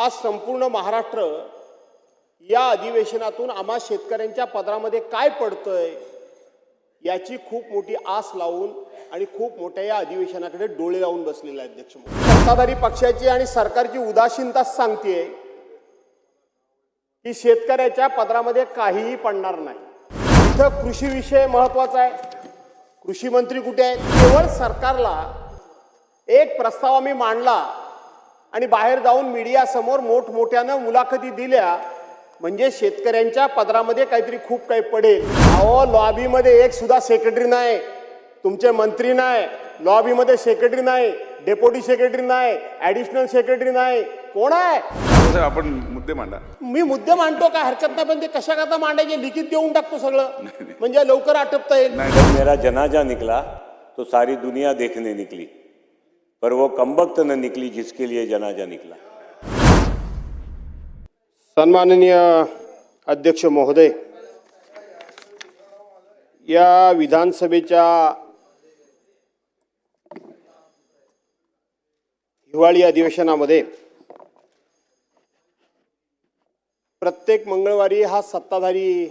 हा संपूर्ण महाराष्ट्र या अधिवेशनातून आम्हा शेतकऱ्यांच्या पदरामध्ये काय पडतंय याची खूप मोठी आस लावून आणि खूप मोठ्या या अधिवेशनाकडे डोळे लावून बसलेला आहे अध्यक्ष महोदय। सत्ताधारी पक्षाची आणि सरकारची उदासीनता सांगते की शेतकऱ्याच्या पदरामध्ये काहीही पडणार नाही। इथं कृषी विषय महत्त्वाचा आहे। कृषी मंत्री कुठे आहेत? केवळ सरकारला एक प्रस्ताव आम्ही मांडला आणि बाहेर जाऊन मीडिया समोर मोठमोठ्यानं मुलाखती दिल्या म्हणजे शेतकऱ्यांच्या पदरामध्ये काहीतरी खूप काही पडेल। अहो लॉबीमध्ये एक सुद्धा सेक्रेटरी नाही, तुमचे मंत्री नाही, लॉबीमध्ये सेक्रेटरी नाही, डेप्युटी सेक्रेटरी नाही, ॲडिशनल सेक्रेटरी नाही, कोण आहे? आपण मुद्दे मांडा। मी मुद्दे मांडतो काय हरकत नाही, पण ते कशा करता मांडायचे लिखित देऊन टाकतो सगळं म्हणजे लवकर आटपता येईल। जब मेरा जनाजा निकला तो सारी दुनिया देखने निकली, पर वो कमबख्त न निकली जिसके लिए जनाजा निकला। सन्माननीय अध्यक्ष महोदय, या विधानसभेच्या हिवाळी अधिवेशनामध्ये प्रत्येक मंगळवारी हा सत्ताधारी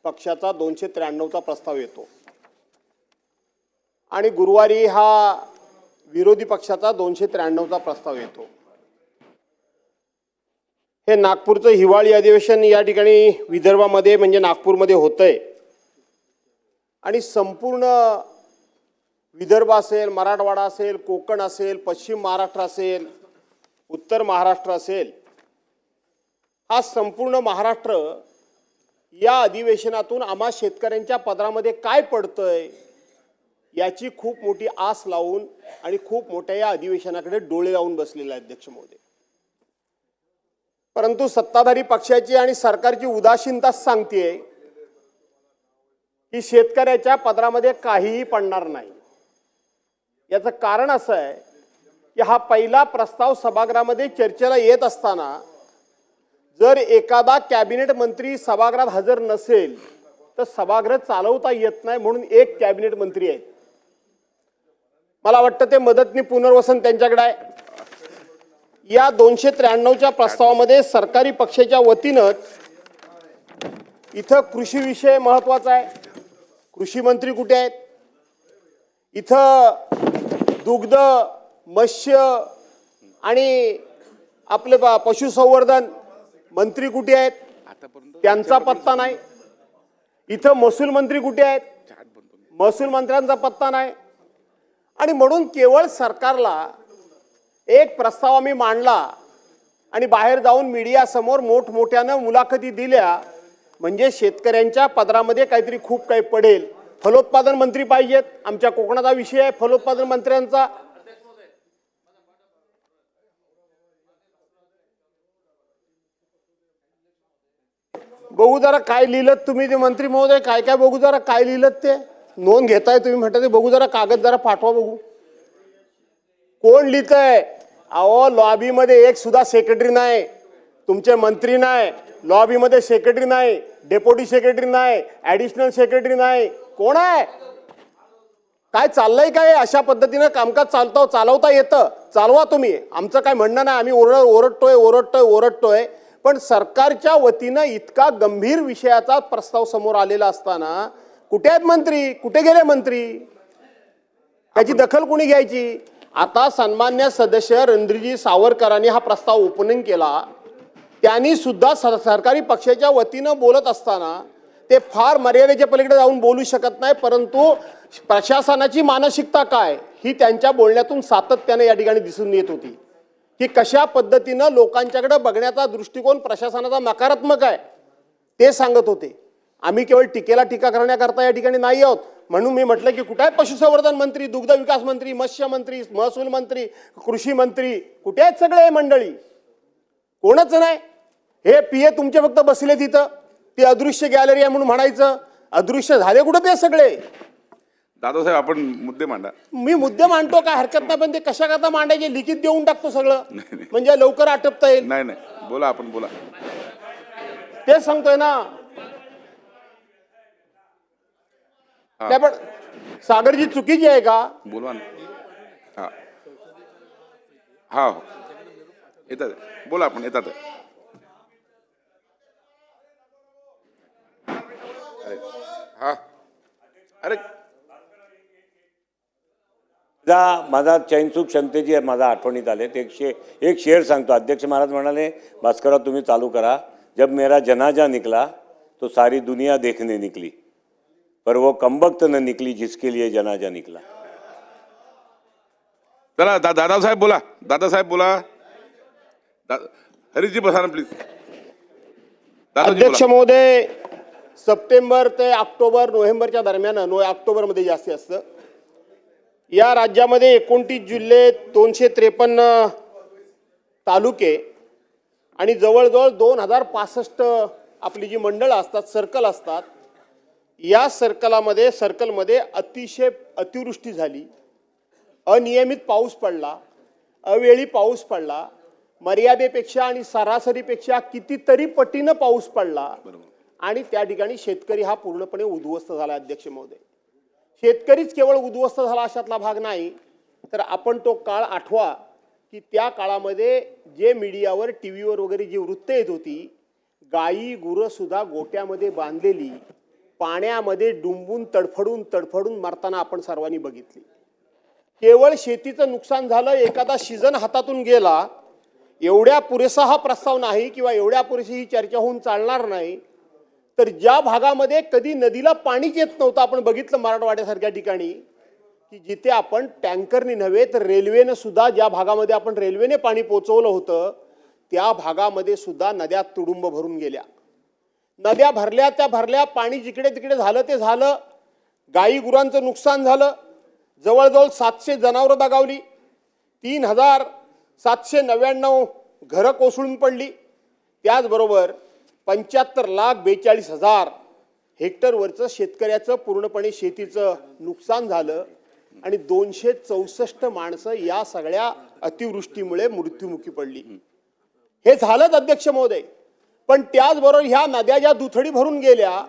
पक्षाचा 293चा प्रस्ताव येतो आणि गुरुवारी हा विरोधी पक्षाचा 293चा प्रस्ताव येतो। हे नागपूरचं हिवाळी अधिवेशन या ठिकाणी विदर्भामध्ये म्हणजे नागपूरमध्ये होतंय आणि संपूर्ण विदर्भ असेल, मराठवाडा असेल, कोकण असेल, पश्चिम महाराष्ट्र असेल, उत्तर महाराष्ट्र असेल, हा संपूर्ण महाराष्ट्र या अधिवेशनातून आम्हा शेतकऱ्यांच्या पदरामध्ये काय पडतंय याची खूप मोठी आस लावून आणि खूप मोठ्या या अधिवेशनाकडे डोळे लावून बसलेला आहे अध्यक्ष महोदय। परंतु सत्ताधारी पक्षाची आणि सरकारची उदासीनता सांगते की शेतकऱ्याच्या पदरामध्ये काहीही पडणार नाही। याचं कारण असं आहे की हा पहिला प्रस्ताव सभागृहामध्ये चर्चेला येत असताना जर एखादा कॅबिनेट मंत्री सभागृहात हजर नसेल तर सभागृह चालवता येत नाही, म्हणून एक कॅबिनेट मंत्री आहेत। मला वाटतं ते मदतनी पुनर्वसन त्यांच्याकडे आहे। या 293च्या प्रस्तावामध्ये सरकारी पक्षाच्या वतीनं इथं कृषी विषय महत्त्वाचा आहे। कृषी मंत्री कुठे आहेत? इथं दुग्ध, मत्स्य आणि आपले पशुसंवर्धन मंत्री कुठे आहेत? त्यांचा पत्ता नाही। इथं महसूल मंत्री कुठे आहेत? महसूल मंत्र्यांचा पत्ता नाही। आणि म्हणून केवळ सरकारला एक प्रस्ताव आम्ही मांडला आणि बाहेर जाऊन मीडिया समोर मोठमोठ्यानं मुलाखती दिल्या म्हणजे शेतकऱ्यांच्या पदरामध्ये काहीतरी खूप काही पडेल। फलोत्पादन मंत्री पाहिजेत, आमच्या कोकणाचा विषय आहे फलोत्पादन मंत्र्यांचा। बघू जरा काय लिहिलं तुम्ही ते मंत्री महोदय, काय काय बघू जरा काय लिहिलं ते नोंद घेताय तुम्ही म्हणता ते बघू जरा कागद जरा पाठवा बघू कोण लिहितंय। अहो लॉबीमध्ये एक सुद्धा सेक्रेटरी नाही, तुमचे मंत्री नाही, लॉबीमध्ये सेक्रेटरी नाही, डेप्युटी सेक्रेटरी नाही, ॲडिशनल सेक्रेटरी नाही, कोण आहे? काय चाललंय काय? अशा पद्धतीनं कामकाज चालवता येतं? चालवा तुम्ही, आमचं काय म्हणणं नाही, आम्ही ओरडतोय, पण सरकारच्या वतीनं इतका गंभीर विषयाचा प्रस्ताव समोर आलेला असताना कुठे आहेत मंत्री? कुठे गेले मंत्री? त्याची दखल कोणी घ्यायची? आता सन्मान्य सदस्य रणधीरजी सावरकरांनी हा प्रस्ताव ओपनिंग केला, त्यांनी सुद्धा सरकारी पक्षाच्या वतीनं बोलत असताना ते फार मर्यादेच्या पलीकडे जाऊन बोलू शकत नाही, परंतु प्रशासनाची मानसिकता काय ही त्यांच्या बोलण्यातून सातत्याने या ठिकाणी दिसून येत होती की कशा पद्धतीनं लोकांच्याकडे बघण्याचा दृष्टिकोन प्रशासनाचा नकारात्मक आहे ते सांगत होते। आम्ही केवळ टीकेला टीका करण्याकरता या ठिकाणी नाही आहोत, म्हणून मी म्हटलं की कुठे आहे पशुसंवर्धन मंत्री, दुग्ध विकास मंत्री, मत्स्य मंत्री, महसूल मंत्री, कृषी मंत्री, कुठे आहेत सगळे मंडळी? कोणच नाही। हे पीए तुमचे फक्त बसले तिथं, ती अदृश्य गॅलरी आहे म्हणून म्हणायचं, अदृश्य झाले कुठे ते सगळे? दादासाहेब आपण मुद्दे मांडा। मी मुद्दे मांडतो काय हरकत नाही, पण ते कशा करता मांडायचे लिखित देऊन टाकतो सगळं म्हणजे लवकर आटपता येईल। नाही बोला, आपण बोला। ते सांगतोय ना पण सागरजी चुकीची आहे का? बोलवा ना। हा हा येतात बोला आपण येतात. अरे हा अरे माझा चैनसूक क्षमतेची माझा आठवणीत आले ते एक शेर सांगतो. अध्यक्ष महाराज म्हणाले, भास्करराव तुम्ही चालू करा. जब मेरा जनाजा निकला तो सारी दुनिया देखने निकली, पर वो कमबख्त न निकली जिसके लिए जनाजा निकला. चला दादासाहेब बोला. दादासाहेब बोला. हरीशजी बसा ना प्लीज. दादाजी अध्यक्ष बोला. महोदय, सप्टेंबर ते ऑक्टोबर नोव्हेंबरच्या दरम्यान ऑक्टोबरमध्ये जास्तीत जास्त या राज्यामध्ये 29 जिल्हे 253 तालुके आणि जवळजवळ 2065 आपली जी मंडळं असतात, सर्कल असतात, या सर्कलमध्ये अतिशय अतिवृष्टी झाली, अनियमित पाऊस पडला, अवेळी पाऊस पडला, मर्यादेपेक्षा आणि सरासरीपेक्षा कितीतरी पटीनं पाऊस पडला आणि त्या ठिकाणी शेतकरी हा पूर्णपणे उद्ध्वस्त झाला. अध्यक्ष महोदय, शेतकरीच केवळ उद्ध्वस्त झाला अशातला भाग नाही, तर आपण तो काळ आठवा की त्या काळामध्ये जे मीडियावर टीव्हीवर वगैरे जी वृत्त येत होती, गायी गुरं सुद्धा गोट्यामध्ये बांधलेली पाण्यामध्ये डुंबून तडफडून मरताना आपण सर्वांनी बघितली. केवळ शेतीचं नुकसान झालं, एखादा सीझन हातातून गेला, एवढ्या पुरेसा हा प्रस्ताव नाही किंवा एवढ्या पुरेशी ही चर्चा होऊन चालणार नाही. तर ज्या भागामध्ये कधी नदीला पाणीच येत नव्हतं, आपण बघितलं मराठवाड्यासारख्या ठिकाणी की जिथे आपण टँकरनी नव्हे तर रेल्वेनं सुद्धा, ज्या भागामध्ये आपण रेल्वेने पाणी पोचवलं होतं त्या भागामध्ये सुद्धा नद्या तुडुंब भरून गेल्या. नद्या भरल्या त्या भरल्या, पाणी जिकडे तिकडे झालं ते झालं, गाई गुरांचं नुकसान झालं, जवळजवळ 700 जनावरं दगावली, 3799 घरं कोसळून पडली. त्याचबरोबर 75,42,000 हेक्टरवरचं शेतकऱ्याचं पूर्णपणे शेतीचं नुकसान झालं आणि 264 माणसं या सगळ्या अतिवृष्टीमुळे मृत्युमुखी पडली. हे झालंच अध्यक्ष महोदय. पण त्याचबरोबर ह्या नद्या ज्या दुथडी भरून गेल्या,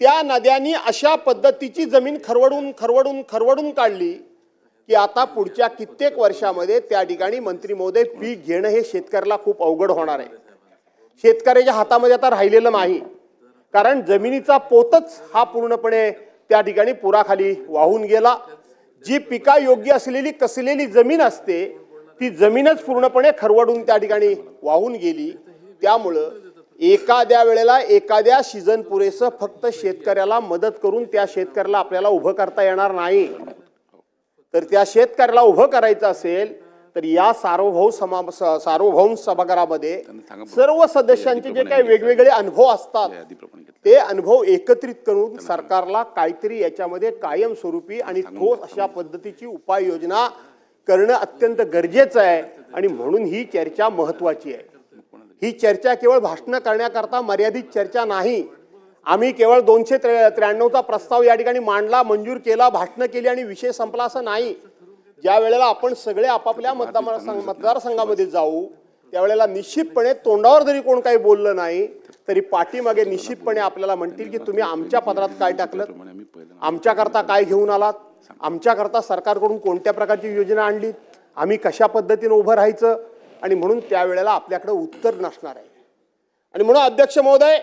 त्या नद्यांनी अशा पद्धतीची जमीन खरवडून काढली की आता पुढच्या कित्येक वर्षामध्ये त्या ठिकाणी मंत्री महोदय पीक घेणं हे शेतकऱ्याला खूप अवघड होणार आहे. शेतकऱ्याच्या हातामध्ये आता राहिलेलं नाही, कारण जमिनीचा पोतच हा पूर्णपणे त्या ठिकाणी पुराखाली वाहून गेला. जी पिका योग्य असलेली कसलेली जमीन असते ती जमीनच पूर्णपणे खरवडून त्या ठिकाणी वाहून गेली. त्यामुळं एखाद्या वेळेला एखाद्या सीझन पुरेसं फक्त शेतकऱ्याला मदत करून त्या शेतकऱ्याला आपल्याला उभं करता येणार नाही. तर त्या शेतकऱ्याला उभं करायचं असेल तर या सार्वभौम सभागृहामध्ये सर्व सदस्यांचे जे काही वेगवेगळे अनुभव असतात ते अनुभव एकत्रित करून सरकारला काहीतरी याच्यामध्ये कायमस्वरूपी आणि ठोस अशा पद्धतीची उपाययोजना करणं अत्यंत गरजेचं आहे. आणि म्हणून ही चर्चा महत्वाची आहे. ही चर्चा केवळ भाषण करण्याकरता मर्यादित चर्चा नाही. आम्ही केवळ 293चा प्रस्ताव या ठिकाणी मांडला, मंजूर केला, भाषण केली आणि विषय संपला असं नाही. ज्या वेळेला आपण सगळे आपापल्या मतदारसंघामध्ये जाऊ त्यावेळेला निश्चितपणे तोंडावर जरी कोण काही बोललं नाही तरी पाठीमागे निश्चितपणे आपल्याला म्हणतील की तुम्ही आमच्या पत्रात काय टाकलं, आमच्याकरता काय घेऊन आलात, आमच्याकरता सरकारकडून कोणत्या प्रकारची योजना आणलीत, आम्ही कशा पद्धतीने उभं राहायचं. आणि म्हणून त्यावेळेला आपल्याकडे उत्तर नसणार आहे. आणि म्हणून अध्यक्ष महोदय,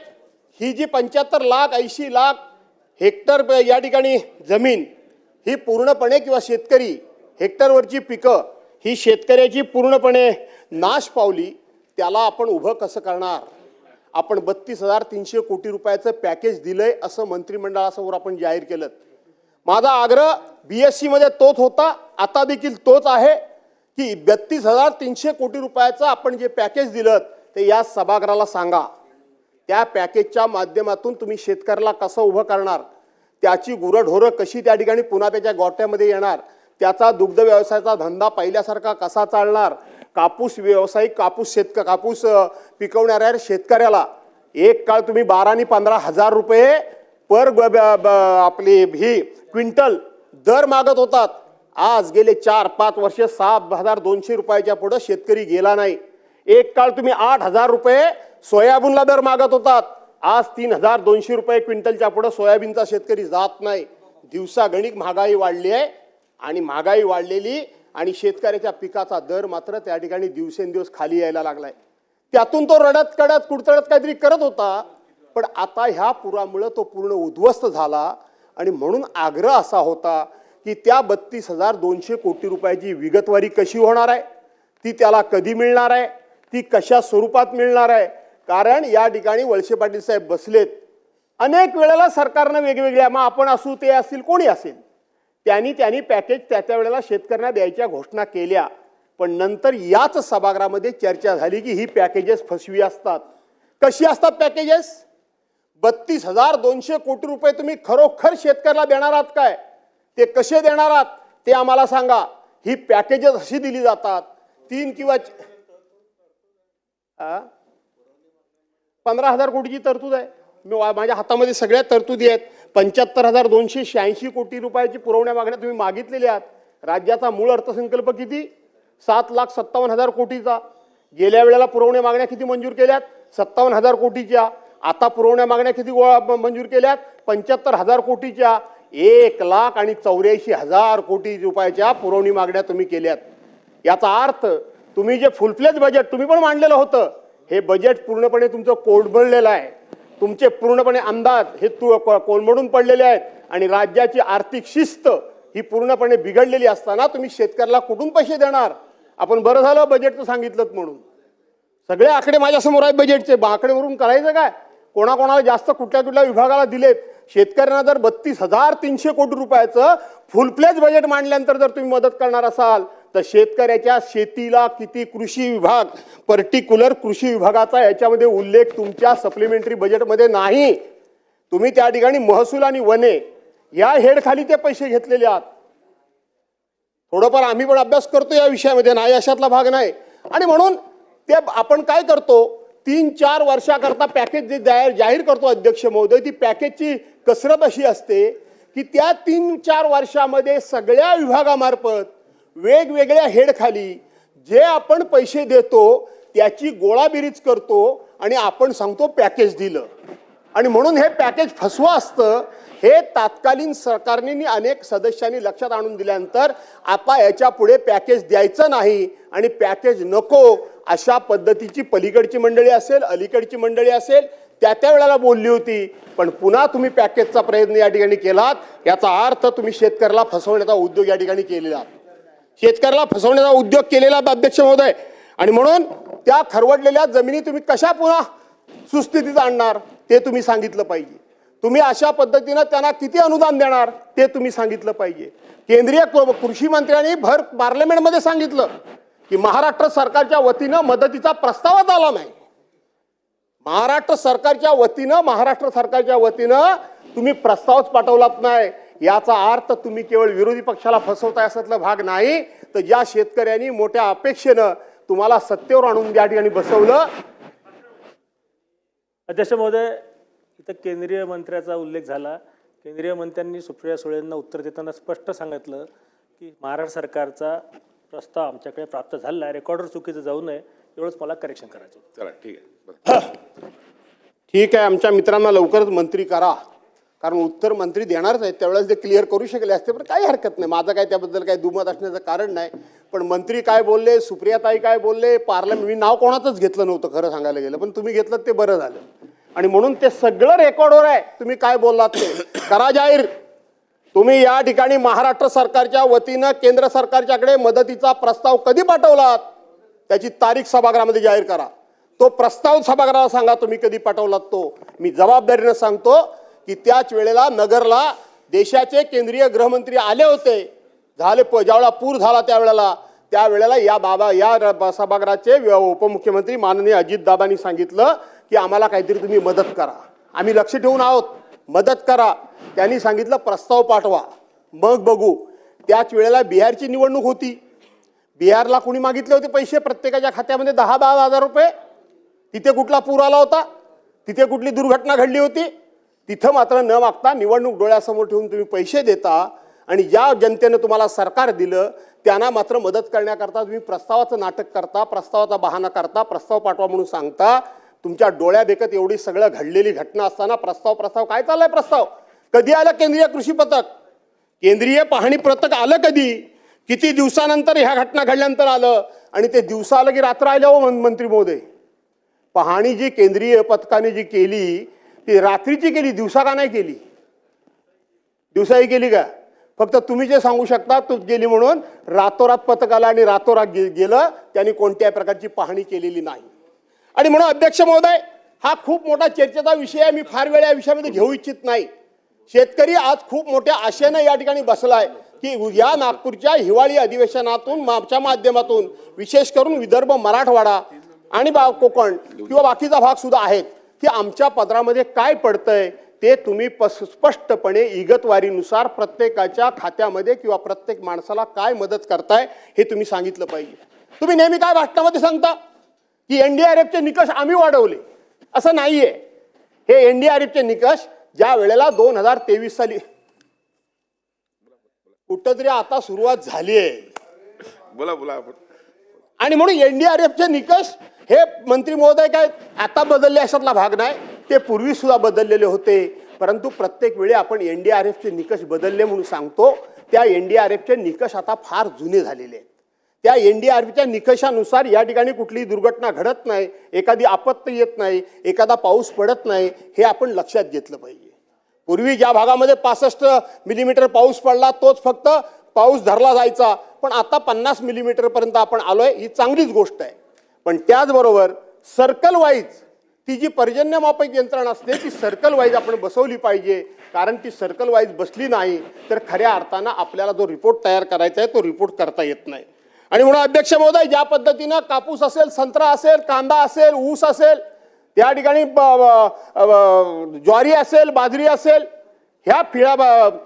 ही जी 75 लाख 80 लाख हेक्टर या ठिकाणी जमीन ही पूर्णपणे किंवा शेतकरी हेक्टरवरची पिकं ही शेतकऱ्याची पूर्णपणे नाश पावली. त्याला आपण उभं कसं करणार? आपण 32,300 कोटी रुपयाचं पॅकेज दिलंय असं मंत्रिमंडळासमोर आपण जाहीर केलं. माझा आग्रह BSC मध्ये तोच होता, आता देखील तोच आहे की 32,300 कोटी रुपयाचं आपण जे पॅकेज दिलं ते या सभागृहाला सांगा. त्या पॅकेजच्या माध्यमातून तुम्ही शेतकऱ्याला कसं उभं करणार, त्याची गुरंढोरं कशी त्या ठिकाणी पुन्हा त्याच्या गोट्यामध्ये येणार, त्याचा दुग्ध व्यवसायाचा धंदा पहिल्यासारखा कसा चालणार, कापूस व्यावसायिक कापूस पिकवणाऱ्या शेतकऱ्याला एक काळ तुम्ही 12 आणि 15,000 रुपये पर आपली ही क्विंटल दर मागत होतात. आज गेले 4-5 वर्ष 6,200 रुपयाच्या पुढे शेतकरी गेला नाही. एक काळ तुम्ही 8,000 रुपये सोयाबीनला दर मागत होतात. आज 3,200 रुपये क्विंटलच्या पुढे सोयाबीनचा शेतकरी जात नाही. दिवसागणिक महागाई वाढली आहे आणि महागाई वाढलेली आणि शेतकऱ्याच्या पिकाचा दर मात्र त्या ठिकाणी दिवसेंदिवस खाली यायला लागलाय. त्यातून तो रडत कडत कुडतडत काहीतरी करत होता, पण आता ह्या पुरामुळे तो पूर्ण उद्ध्वस्त झाला. आणि म्हणून आग्रह असा होता की त्या 32,200 कोटी रुपयाची विगतवारी कशी होणार आहे, ती त्याला कधी मिळणार आहे, ती कशा स्वरूपात मिळणार आहे. कारण या ठिकाणी वळसे पाटील साहेब बसलेत. अनेक वेळेला सरकारनं वेगवेगळ्या, मग आपण असू ते असतील कोणी असेल, त्यांनी पॅकेज त्या वेळेला शेतकऱ्यांना द्यायच्या घोषणा केल्या. पण नंतर याच सभागृहामध्ये चर्चा झाली की ही पॅकेजेस फसवी असतात. कशी असतात पॅकेजेस? 32,200 कोटी रुपये तुम्ही खरोखर शेतकऱ्याला देणार आहात काय? ते कसे देणार आहात ते आम्हाला सांगा. ही पॅकेजेस अशी दिली जातात 3 किंवा 15,000 कोटीची तरतूद आहे. माझ्या हातामध्ये सगळ्या तरतुदी आहेत. 75,286 कोटी रुपयाची पुरवण्या मागण्या तुम्ही मागितलेल्या आहात. राज्याचा मूळ अर्थसंकल्प किती? 7,57,000 कोटीचा. गेल्या वेळेला पुरवण्या मागण्या किती मंजूर केल्यात? 57,000 कोटीच्या. आता पुरवण्या मागण्या किती मंजूर केल्यात? 75,000 कोटीच्या. 1,84,000 कोटी रुपयाच्या पुरवणी मागण्या तुम्ही केल्यात. याचा अर्थ तुम्ही जे फुलफ्लेज बजेट तुम्ही पण मांडलेलं होतं, हे बजेट पूर्णपणे तुमचं कोलमडलेलं आहे. तुमचे पूर्णपणे अंदाज हे कोलमडून पडलेले आहेत आणि राज्याची आर्थिक शिस्त ही पूर्णपणे बिघडलेली असताना तुम्ही शेतकऱ्याला कुठून पैसे देणार? आपण बरं झालं बजेटचं सांगितलं म्हणून. सगळे आकडे माझ्यासमोर आहेत बजेटचे. आकडेवरून करायचं काय? कोणाकोणाला जास्त कुठल्या विभागाला दिलेत? शेतकऱ्यांना जर 32,300 कोटी रुपयाचं फुलफ्लेज बजेट मांडल्यानंतर जर तुम्ही मदत करणार असाल तर शेतकऱ्याच्या शेतीला किती कृषी विभाग, पर्टिक्युलर कृषी विभागाचा याच्यामध्ये उल्लेख तुमच्या सप्लिमेंटरी बजेटमध्ये नाही. तुम्ही त्या ठिकाणी महसूल आणि वने या हेडखाली ते पैसे घेतलेले आहात. थोडंफार आम्ही पण अभ्यास करतो या विषयामध्ये, नाही अशातला भाग नाही. आणि म्हणून ते आपण काय करतो, 3-4 वर्षाकरता पॅकेज जे जाहीर करतो अध्यक्ष महोदय, ती पॅकेजची कसरत अशी असते की त्या 3-4 वर्षामध्ये सगळ्या विभागामार्फत वेगवेगळ्या हेडखाली जे आपण पैसे देतो त्याची गोळाबेरीज करतो आणि आपण सांगतो पॅकेज दिलं. आणि म्हणून हे पॅकेज फसवं असतं. हे तात्कालीन सरकारने अनेक सदस्यांनी लक्षात आणून दिल्यानंतर आता याच्या पुढे पॅकेज द्यायचं नाही आणि पॅकेज नको अशा पद्धतीची पलीकडची मंडळी असेल, अलीकडची मंडळी असेल, त्या वेळेला बोलली होती. पण पुन्हा तुम्ही पॅकेजचा प्रयत्न या ठिकाणी केलात. याचा अर्थ तुम्ही शेतकऱ्याला फसवण्याचा उद्योग या ठिकाणी केलेला, शेतकऱ्याला फसवण्याचा उद्योग केलेला अध्यक्ष महोदय. आणि म्हणून त्या खरवडलेल्या जमिनी तुम्ही कशा पुन्हा सुस्थितीत आणणार ते तुम्ही सांगितलं पाहिजे. तुम्ही अशा पद्धतीनं त्यांना किती अनुदान देणार ते तुम्ही सांगितलं पाहिजे. केंद्रीय कृषी मंत्र्यांनी भर पार्लमेंटमध्ये सांगितलं की महाराष्ट्र सरकारच्या वतीनं मदतीचा प्रस्तावच आला नाही. महाराष्ट्र सरकारच्या वतीनं तुम्ही प्रस्तावच पाठवलात नाही. याचा अर्थ तुम्ही केवळ विरोधी पक्षाला फसवताय असातला भाग नाही, तर ज्या शेतकऱ्यांनी मोठ्या अपेक्षेनं तुम्हाला सत्तेवर आणून या ठिकाणी बसवलं. अध्यक्ष महोदय, इथं केंद्रीय मंत्र्याचा उल्लेख झाला. केंद्रीय मंत्र्यांनी सुप्रिया सुळेंना उत्तर देताना स्पष्ट सांगितलं की महाराष्ट्र सरकारचा प्रस्ताव आमच्याकडे प्राप्त झालेला आहे, रेकॉर्डवर चुकीचं जाऊ नये एवढंच मला करेक्शन करायचं. चला ठीक आहे. ठीक आहे, आमच्या मित्रांना लवकरच मंत्री करा, कारण उत्तर मंत्री देणारच आहेत. त्यावेळेस ते क्लिअर करू शकले असते, पण काही हरकत नाही. माझं काय त्याबद्दल काही दुमत असण्याचं कारण नाही. पण मंत्री काय बोलले, सुप्रियाताई काय बोलले, पार्लमेंट, मी नाव कोणाचंच घेतलं नव्हतं खरं सांगायला गेलं, पण तुम्ही घेतलं ते बरं झालं. आणि म्हणून ते सगळं रेकॉर्डवर आहे. तुम्ही काय बोललात ते करा जाहीर. तुम्ही या ठिकाणी महाराष्ट्र सरकारच्या वतीनं केंद्र सरकारच्याकडे मदतीचा प्रस्ताव कधी पाठवलात त्याची तारीख सभागृहामध्ये जाहीर करा. तो प्रस्ताव सभागृहाला सांगा तुम्ही कधी पाठवलात तो. मी जबाबदारीनं सांगतो की त्याच वेळेला नगरला देशाचे केंद्रीय गृहमंत्री आले होते. ज्यावेळेला पूर झाला त्यावेळेला या सभागृहाचे उपमुख्यमंत्री माननीय अजितदादांनी सांगितलं की आम्हाला काहीतरी तुम्ही मदत करा, आम्ही लक्ष ठेवून आहोत, मदत करा. त्यांनी सांगितलं प्रस्ताव पाठवा, मग बघू. त्याच वेळेला बिहारची निवडणूक होती. बिहारला कोणी मागितले होते पैसे प्रत्येकाच्या खात्यामध्ये 10-10 हजार रुपये. तिथे कुठला पूर आला होता, तिथे कुठली दुर्घटना घडली होती. तिथं मात्र न मागता निवडणूक डोळ्यासमोर ठेवून तुम्ही पैसे देता आणि ज्या जनतेनं तुम्हाला सरकार दिलं त्यांना मात्र मदत करण्याकरता तुम्ही प्रस्तावाचं नाटक करता, प्रस्तावाचा बहाणा करता, प्रस्ताव पाठवा म्हणून सांगता. तुमच्या डोळ्यादेखत एवढी सगळं घडलेली घटना असताना प्रस्ताव काय चाललाय? प्रस्ताव कधी आलं? केंद्रीय कृषी पथक, केंद्रीय पाहणी पथक आलं कधी? किती दिवसानंतर ह्या घटना घडल्यानंतर आलं आणि ते दिवसा आलं की रात्र आल्या हो मंत्री महोदय. पाहणी जी केंद्रीय पथकाने जी केली ती रात्रीची केली, दिवसा का नाही केली? दिवसाही केली का? फक्त तुम्ही जे सांगू शकता तूच गेली म्हणून रातोरात पथक आला आणि रातोरात गेलं, त्यांनी कोणत्याही प्रकारची पाहणी केलेली नाही. आणि म्हणून अध्यक्ष महोदय, हा खूप मोठा चर्चेचा विषय आहे. मी फार वेळ या विषयामध्ये घेऊ इच्छित नाही. शेतकरी आज खूप मोठ्या आशेनं या ठिकाणी बसलाय की या नागपूरच्या हिवाळी अधिवेशनातून च्या माध्यमातून विशेष करून विदर्भ, मराठवाडा आणि कोकण किंवा बाकीचा भाग सुद्धा आहेत की आमच्या पदरामध्ये काय पडतंय ते तुम्ही स्पष्टपणे इगतवारीनुसार प्रत्येकाच्या खात्यामध्ये किंवा प्रत्येक माणसाला काय मदत करताय हे तुम्ही सांगितलं पाहिजे. तुम्ही नेहमी काय भाषणामध्ये सांगता की एनडीआरएफचे निकष आम्ही वाढवले. असं नाहीये. हे एनडीआरएफचे निकष ज्या वेळेला 2023 साली कुठंतरी आता सुरुवात झाली आहे. बोला बोला आपण. आणि म्हणून एनडीआरएफचे निकष हे मंत्री महोदय काय आता बदलले अशातला भाग नाही, ते पूर्वी सुद्धा बदललेले होते. परंतु प्रत्येक वेळी आपण एनडीआरएफचे निकष बदलले म्हणून सांगतो. त्या एनडीआरएफचे निकष आता फार जुने झालेले आहेत. त्या एनडीआरएफच्या निकषानुसार या ठिकाणी कुठलीही दुर्घटना घडत नाही, एखादी आपत्ती येत नाही, एखादा पाऊस पडत नाही, हे आपण लक्षात घेतलं पाहिजे. पूर्वी ज्या भागामध्ये 65 मिलीमीटर पाऊस पडला तोच फक्त पाऊस धरला जायचा, पण आता 50 मिलीमीटर पर्यंत आपण आलोय, ही चांगलीच गोष्ट आहे. पण त्याचबरोबर सर्कल वाईज ती जी पर्जन्यमापक यंत्रणा असते ती सर्कल वाईज आपण बसवली पाहिजे. कारण ती सर्कल वाईज बसली नाही तर खऱ्या अर्थानं आपल्याला जो रिपोर्ट तयार करायचा आहे तो रिपोर्ट करता येत नाही. आणि म्हणून अध्यक्ष महोदय, ज्या पद्धतीनं कापूस असेल, संत्रा असेल, कांदा असेल, ऊस असेल, त्या ठिकाणी ज्वारी असेल, बाजरी असेल, ह्या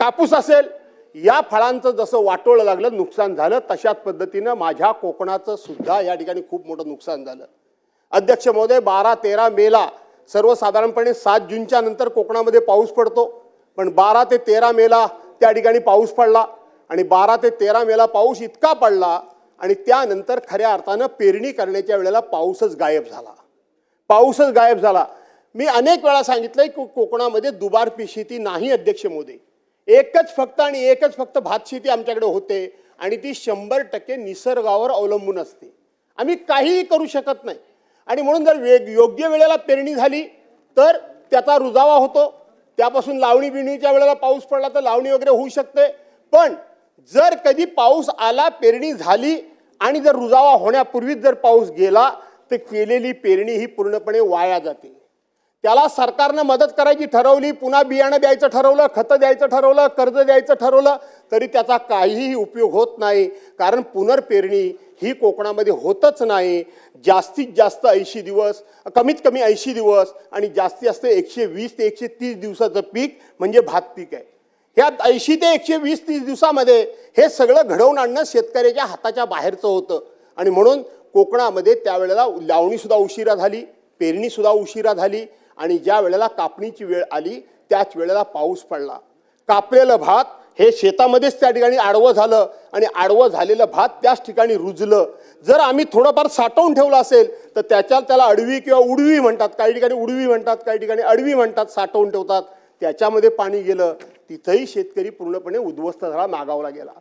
कापूस असेल, या फळांचं जसं वाटोळं लागलं, नुकसान झालं, तशाच पद्धतीनं माझ्या कोकणाचं सुद्धा या ठिकाणी खूप मोठं नुकसान झालं. अध्यक्ष महोदय, 12-13 मेला सर्वसाधारणपणे 7 जूनच्या नंतर कोकणामध्ये पाऊस पडतो, पण 12 ते 13 मेला त्या ठिकाणी पाऊस पडला आणि 12 ते 13 मेला पाऊस इतका पडला आणि त्यानंतर खऱ्या अर्थानं पेरणी करण्याच्या वेळेला पाऊसच गायब झाला. पाऊसच गायब झाला. मी अनेक वेळा सांगितलंय की कोकणामध्ये दुबार पीक शेती नाही अध्यक्ष मोदी. एकच फक्त भात शेती आमच्याकडे होते आणि ती 100% निसर्गावर अवलंबून असते. आम्ही काहीही करू शकत नाही. आणि म्हणून जर योग्य वेळेला पेरणी झाली तर त्याचा रुजावा होतो. त्यापासून लावणी बिणीच्या वेळेला पाऊस पडला तर लावणी वगैरे होऊ शकते. पण जर कधी पाऊस आला, पेरणी झाली आणि जर रुजावा होण्यापूर्वीच जर पाऊस गेला तर केलेली पेरणी ही पूर्णपणे वाया जाते. त्याला सरकारनं मदत करायची ठरवली, पुन्हा बियाणं द्यायचं ठरवलं, खतं द्यायचं ठरवलं, कर्ज द्यायचं ठरवलं, तरी त्याचा काहीही उपयोग होत नाही. कारण पुनर्पेरणी ही कोकणामध्ये होतच नाही. जास्तीत जास्त 80 दिवस, कमीत कमी 80 दिवस आणि जास्तीत जास्त 120 ते 130 दिवसाचं पीक म्हणजे भात पीक आहे. ह्या 80 ते 120-30 दिवसामध्ये हे सगळं घडवून आणणं शेतकऱ्याच्या हाताच्या बाहेरचं होतं. आणि म्हणून कोकणामध्ये त्यावेळेला लावणी सुद्धा उशिरा झाली, पेरणी सुद्धा उशिरा झाली आणि ज्या वेळेला कापणीची वेळ आली त्याच वेळेला पाऊस पडला. कापलेलं भात हे शेतामध्येच त्या ठिकाणी आडवं झालं आणि आडवं झालेलं भात त्याच ठिकाणी रुजलं. जर आम्ही थोडंफार साठवून ठेवलं असेल तर त्याला अडवी किंवा उडवी म्हणतात. काही ठिकाणी उडवी म्हणतात, काही ठिकाणी अडवी म्हणतात, साठवून ठेवतात. त्याच्यामध्ये पाणी गेलं, तिथंही शेतकरी पूर्णपणे उद्ध्वस्त झाला, मागावला गेला.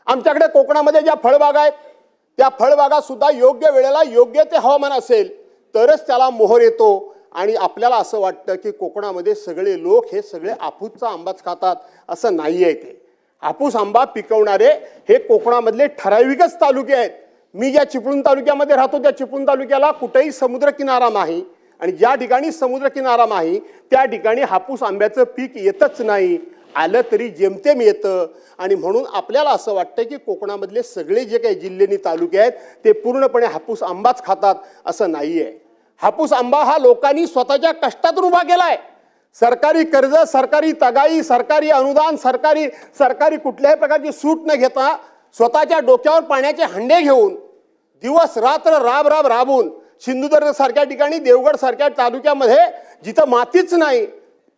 आमच्याकडे कोकणामध्ये ज्या फळबागा आहेत त्या फळबागा सुद्धा योग्य वेळेला योग्य ते हवामान असेल तरच त्याला मोहर येतो. आणि आपल्याला असं वाटतं की कोकणामध्ये सगळे लोक हे सगळे हापूसचा आंबाच खातात, असं नाही आहे. ते हापूस आंबा पिकवणारे हे कोकणामधले ठराविकच तालुके आहेत. मी ज्या चिपळूण तालुक्यामध्ये राहतो त्या चिपळूण तालुक्याला कुठेही समुद्रकिनारा नाही आणि ज्या ठिकाणी समुद्रकिनारा नाही त्या ठिकाणी हापूस आंब्याचं पीक येतच नाही. आलं तरी जेमतेम येतं. आणि म्हणून आपल्याला असं वाटतं की कोकणामधले सगळे जे काही जिल्हे तालुके आहेत ते पूर्णपणे हापूस आंबाच खातात, असं नाही आहे. हापूस आंबा हा लोकांनी स्वतःच्या कष्टातून उभा केलाय. सरकारी कर्ज, सरकारी तगाई, सरकारी अनुदान, सरकारी कुठल्याही प्रकारची सूट न घेता स्वतःच्या डोक्यावर पाण्याचे हंडे घेऊन दिवस रात्र राबून सिंधुदुर्ग सारख्या ठिकाणी, देवगड सारख्या तालुक्यामध्ये जिथं मातीच नाही,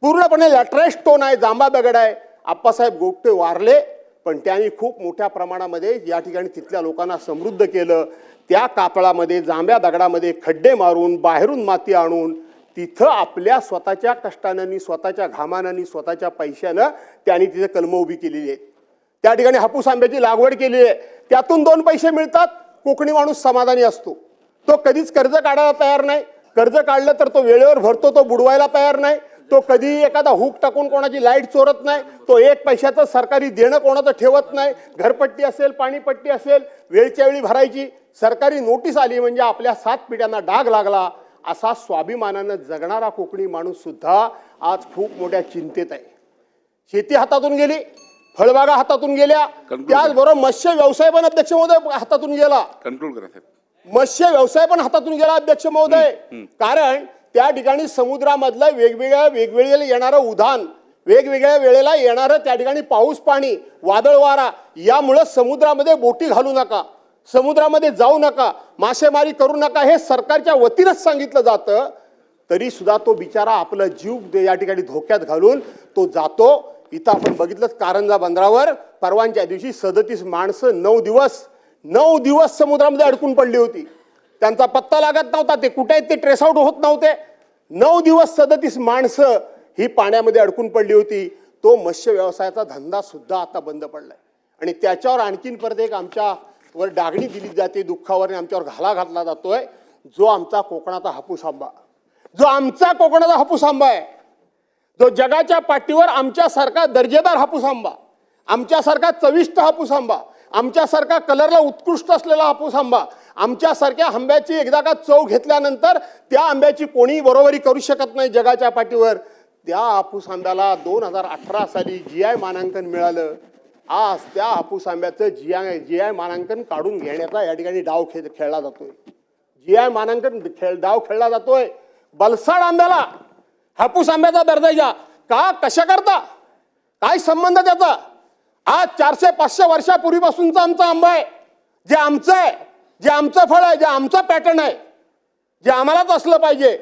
पूर्णपणे लॅटराइट स्टोन आहे, जांभा दगड आहे, आप्पासाहेब गोपटे वारले. पण त्यांनी खूप मोठ्या प्रमाणामध्ये या ठिकाणी तिथल्या लोकांना समृद्ध केलं. त्या कापळामध्ये, जांभ्या दगडामध्ये खड्डे मारून बाहेरून माती आणून तिथं आपल्या स्वतःच्या कष्टानं, स्वतःच्या घामानं, स्वतःच्या पैशानं त्यांनी तिथे कलमं उभी केलेली आहेत. त्या ठिकाणी हापूस आंब्याची लागवड केली आहे, त्यातून 2 पैसे मिळतात, कोकणी माणूस समाधानी असतो. तो कधीच कर्ज काढायला तयार नाही, कर्ज काढलं तर तो वेळेवर भरतो, तो बुडवायला तयार नाही, तो कधी एखादा हुक टाकून कोणाची लाईट चोरत नाही, तो 1 पैशाचं सरकारी देणं कोणाचं ठेवत नाही. घरपट्टी असेल, पाणीपट्टी असेल, वेळच्या वेळी भरायची. सरकारी नोटीस आली म्हणजे आपल्या 7 पिढ्यांना डाग लागला, असा स्वाभिमानानं जगणारा कोकणी माणूस सुद्धा आज खूप मोठ्या चिंतेत आहे. शेती हातातून गेली, फळबागा हातातून गेल्या, त्याचबरोबर मत्स्य व्यवसाय पण अध्यक्ष महोदय हातातून गेला. कंट्रोल करा साहेब. मत्स्य व्यवसाय पण हातातून गेला अध्यक्ष महोदय. कारण त्या ठिकाणी समुद्रामधलं वेगवेगळे येणारं उधाण, वेगवेगळ्या वेळेला येणारं त्या ठिकाणी पाऊस पाणी, वादळ वारा, यामुळं समुद्रामध्ये बोटी घालू नका, समुद्रामध्ये जाऊ नका, मासेमारी करू नका, हे सरकारच्या वतीनंच सांगितलं जातं. तरी सुद्धा तो बिचारा आपला जीव या ठिकाणी धोक्यात घालून तो जातो. इथं आपण बघितलं कारंजा बंदरावर परवांच्या दिवशी 37 माणसं 9 दिवस समुद्रामध्ये अडकून पडली होती. त्यांचा पत्ता लागत नव्हता, ते कुठे आहेत ते ट्रेस आउट होत नव्हते. 9 दिवस 37 माणसं ही पाण्यामध्ये अडकून पडली होती. तो मत्स्य व्यवसायाचा धंदा सुद्धा आता बंद पडलाय आणि त्याच्यावर आणखीन परत एक आमच्यावर डागणी दिली जाते, दुःखावर, आणि आमच्यावर घाला घातला जातोय. जो आमचा कोकणाचा हापूस आंबा, जो आमचा कोकणाचा हापूस आंबा आहे, जो जगाच्या पाठीवर आमच्यासारखा दर्जेदार हापूस आंबा, आमच्यासारखा चविष्ट हापूस आंबा, आमच्यासारखा कलरला उत्कृष्ट असलेला हापूस आंबा, आमच्यासारख्या आंब्याची एकदा का चव घेतल्यानंतर त्या आंब्याची कोणी बरोबरी करू शकत नाही जगाच्या पाठीवर. त्या हापूस आंब्याला 2018 साली GI मानांकन मिळालं. आज त्या हापूस आंब्याचं GI मानांकन काढून घेण्याचा या ठिकाणी डाव खेळला जातोय. GI मानांकन डाव खेळला जातोय. बलसाड आंब्याला हापूस आंब्याचा दर्जा घ्या का, कशा करता, काय संबंध त्याचा? आज 400-500 वर्षापूर्वीपासूनचा आमचा आंबा आहे, जे आमचं आहे, जे आमचं फळ आहे, जे आमचा पॅटर्न आहे, जे आम्हालाच असलं पाहिजे,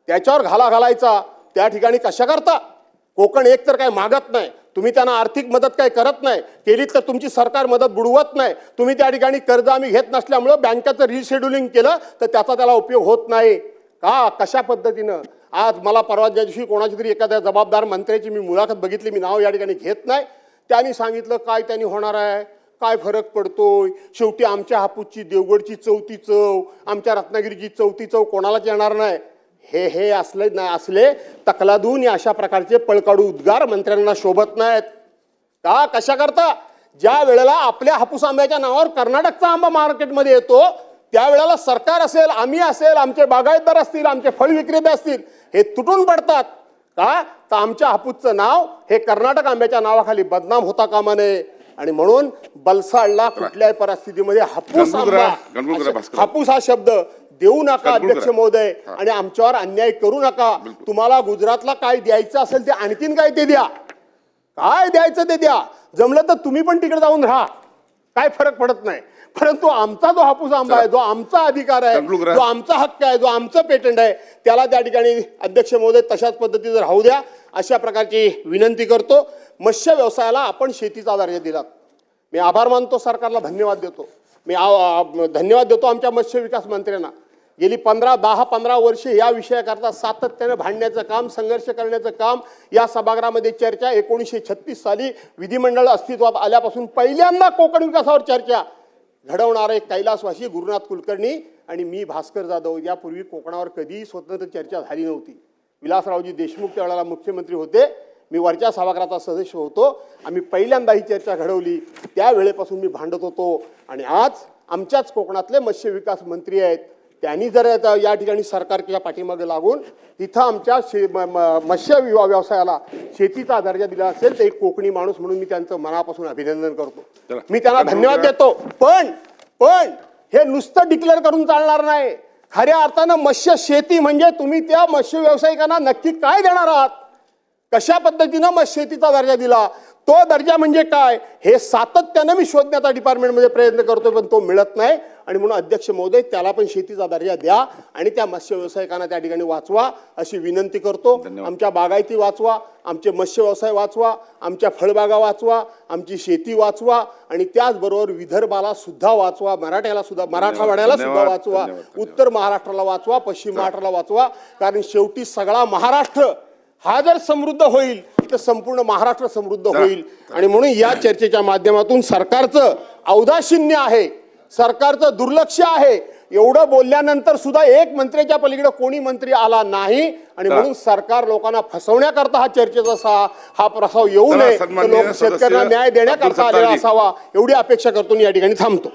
त्याच्यावर घाला घालायचा. त्या ठिकाणी कशा करता? कोकण एक तर काय मागत नाही, तुम्ही त्यांना आर्थिक मदत काही करत नाही, केली तर तुमची सरकार मदत बुडवत नाही. तुम्ही त्या ठिकाणी कर्ज आम्ही घेत नसल्यामुळं बँकेचं रिशेड्युलिंग केलं तर त्याचा त्याला उपयोग होत नाही का? कशा पद्धतीनं? आज मला परवाच्या दिवशी कोणाची तरी एखाद्या जबाबदार मंत्र्याची मी मुलाखत बघितली, मी नाव या ठिकाणी घेत नाही, त्यांनी सांगितलं काय त्यांनी होणार आहे, काय फरक पडतोय, शेवटी आमच्या हापूसची देवगडची चौथी चव, आमच्या रत्नागिरीची चौथी चव कोणालाच येणार नाही. हे असले तकलादून या अशा प्रकारचे पळकाडू उद्गार मंत्र्यांना शोभत नाहीत का? कशा करता? ज्या वेळेला आपल्या हापूस आंब्याच्या नावावर कर्नाटकचा आंबा मार्केटमध्ये येतो, त्यावेळेला सरकार असेल, आम्ही असेल, आमचे बागायतदार असतील, आमचे फळ विक्रेते असतील, हे तुटून पडतात का? तर आमच्या हापूसचं नाव हे कर्नाटक आंब्याच्या नावाखाली बदनाम होता कामा नये. आणि म्हणून बलसाडला कुठल्याही परिस्थितीमध्ये हापूस आंबा, हापूस हा शब्द देऊ नका अध्यक्ष महोदय, आणि आमच्यावर अन्याय करू नका. तुम्हाला गुजरातला काय द्यायचं असेल ते आणखीन काय ते द्या, काय द्यायचं ते द्या, जमलं तर तुम्ही पण तिकडे जाऊन राहा, काय फरक पडत नाही. परंतु आमचा जो हापूस आंबा आहे, जो आमचा अधिकार आहे, जो आमचा हक्क आहे, जो आमचं पेटंट आहे, त्याला त्या ठिकाणी अध्यक्ष महोदय तशाच पद्धतीने राहू द्या, अशा प्रकारची विनंती करतो. मत्स्य व्यवसायाला आपण शेतीचा दर्जा दिला, मी आभार मानतो, सरकारला धन्यवाद देतो. मी धन्यवाद देतो आमच्या मत्स्य विकास मंत्र्यांना. गेली 10-15 वर्ष या विषयाकरता सातत्याने भांडण्याचं काम, संघर्ष करण्याचं काम, या सभागृहामध्ये चर्चा 1936 साली विधिमंडळ अस्तित्वात आल्यापासून पहिल्यांदा कोकण विकासावर चर्चा घडवणारे कैलासवासी गुरुनाथ कुलकर्णी आणि मी भास्कर जाधव. यापूर्वी कोकणावर कधीही स्वतंत्र चर्चा झाली नव्हती. विलासरावजी देशमुख त्यावेळेला मुख्यमंत्री होते, मी वरच्या सभागृहाचा सदस्य होतो. आम्ही पहिल्यांदा ही चर्चा घडवली, त्यावेळेपासून मी भांडत होतो. आणि आज आमच्याच कोकणातले मत्स्य विकास मंत्री आहेत, त्यांनी जर या ठिकाणी सरकारच्या पाठीमागे लागून तिथं आमच्या मत्स्य व्यवसायाला शेतीचा दर्जा दिला असेल तर एक कोकणी माणूस म्हणून मी त्यांचं मनापासून अभिनंदन करतो, मी त्यांना धन्यवाद देतो. पण हे नुसतं डिक्लेअर करून चालणार नाही. खऱ्या अर्थानं मत्स्य शेती म्हणजे तुम्ही त्या मत्स्य व्यावसायिकांना नक्की काय देणार आहात, कशा पद्धतीनं मत्स्य शेतीचा दर्जा दिला, तो दर्जा म्हणजे काय, हे सातत्यानं मी शोधण्याचा डिपार्टमेंटमध्ये प्रयत्न करतो, पण तो मिळत नाही. आणि म्हणून अध्यक्ष महोदय त्याला पण शेतीचा दर्जा द्या आणि त्या मत्स्य व्यावसायिकांना त्या ठिकाणी वाचवा अशी विनंती करतो. आमच्या बागायती वाचवा, आमचे मत्स्य व्यवसाय वाचवा, आमच्या फळबागा वाचवा, आमची शेती वाचवा आणि त्याचबरोबर विदर्भाला सुद्धा वाचवा, मराठवाड्याला सुद्धा वाचवा, उत्तर महाराष्ट्राला वाचवा, पश्चिम महाराष्ट्राला वाचवा. कारण शेवटी सगळा महाराष्ट्र हा जर समृद्ध होईल तर संपूर्ण महाराष्ट्र समृद्ध होईल. आणि म्हणून या चर्चेच्या माध्यमातून सरकारचं औदासिन्य आहे, सरकारचं दुर्लक्ष आहे. एवढं बोलल्यानंतर सुद्धा एक मंत्र्याच्या पलीकडे कोणी मंत्री आला नाही. आणि म्हणून सरकार लोकांना फसवण्याकरता हा चर्चेचा हा प्रस्ताव येऊ चला, नये, तर सन्माननीय शेतकऱ्यांना सदस्य न्याय देण्याकरता अब्दुल आलेला सत्तार जी. असावा एवढी अपेक्षा करतो. या ठिकाणी थांबतो.